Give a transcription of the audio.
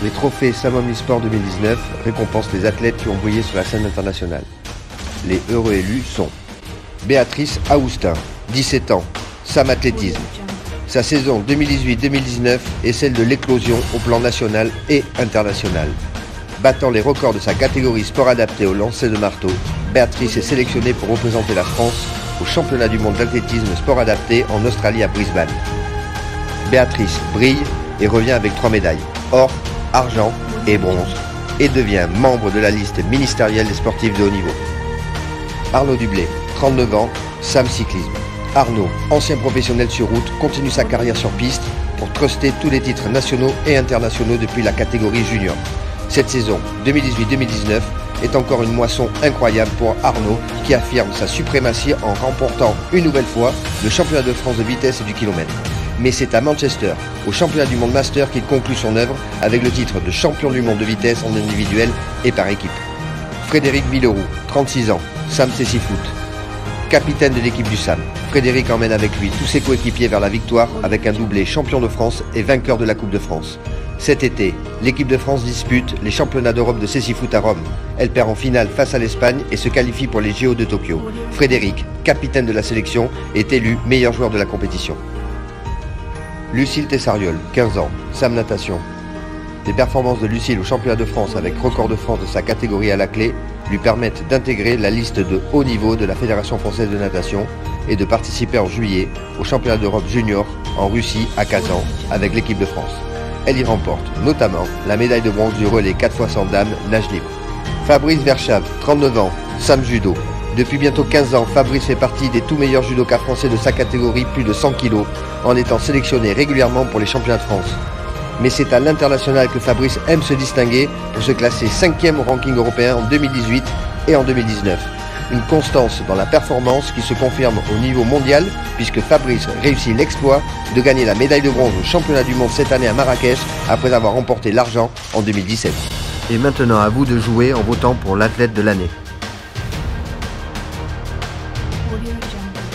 Les trophées Sam Omnisport 2019 récompensent les athlètes qui ont brillé sur la scène internationale. Les heureux élus sont Béatrice Aoustin, 17 ans, Sam Athlétisme. Sa saison 2018-2019 est celle de l'éclosion au plan national et international. Battant les records de sa catégorie sport adapté au lancer de marteau, Béatrice est sélectionnée pour représenter la France au championnat du monde d'athlétisme sport adapté en Australie à Brisbane. Béatrice brille et revient avec 3 médailles, or, argent et bronze, et devient membre de la liste ministérielle des sportifs de haut niveau. Arnaud Dublé, 39 ans, Sam Cyclisme. Arnaud, ancien professionnel sur route, continue sa carrière sur piste pour truster tous les titres nationaux et internationaux depuis la catégorie junior. Cette saison 2018-2019 est encore une moisson incroyable pour Arnaud qui affirme sa suprématie en remportant une nouvelle fois le championnat de France de vitesse et du kilomètre. Mais c'est à Manchester, au championnat du monde master, qu'il conclut son œuvre avec le titre de champion du monde de vitesse en individuel et par équipe. Frédéric Villeroux, 36 ans, Sam Cécifoot. Capitaine de l'équipe du Sam, Frédéric emmène avec lui tous ses coéquipiers vers la victoire avec un doublé champion de France et vainqueur de la Coupe de France. Cet été, l'équipe de France dispute les championnats d'Europe de cécifoot à Rome. Elle perd en finale face à l'Espagne et se qualifie pour les JO de Tokyo. Frédéric, capitaine de la sélection, est élu meilleur joueur de la compétition. Lucille Tessariol, 15 ans, Sam Natation. Les performances de Lucille au championnat de France avec record de France de sa catégorie à la clé lui permettent d'intégrer la liste de haut niveau de la Fédération française de natation et de participer en juillet au championnat d'Europe junior en Russie à Kazan avec l'équipe de France. Elle y remporte notamment la médaille de bronze du relais 4x100 dames nage libre. Fabrice Verschave, 39 ans, Sam Judo. Depuis bientôt 15 ans, Fabrice fait partie des tout meilleurs judokas français de sa catégorie, plus de 100 kg, en étant sélectionné régulièrement pour les championnats de France. Mais c'est à l'international que Fabrice aime se distinguer pour se classer 5e au ranking européen en 2018 et en 2019. Une constance dans la performance qui se confirme au niveau mondial puisque Fabrice réussit l'exploit de gagner la médaille de bronze au championnat du monde cette année à Marrakech après avoir remporté l'argent en 2017. Et maintenant à vous de jouer en votant pour l'athlète de l'année. Audio Jungle.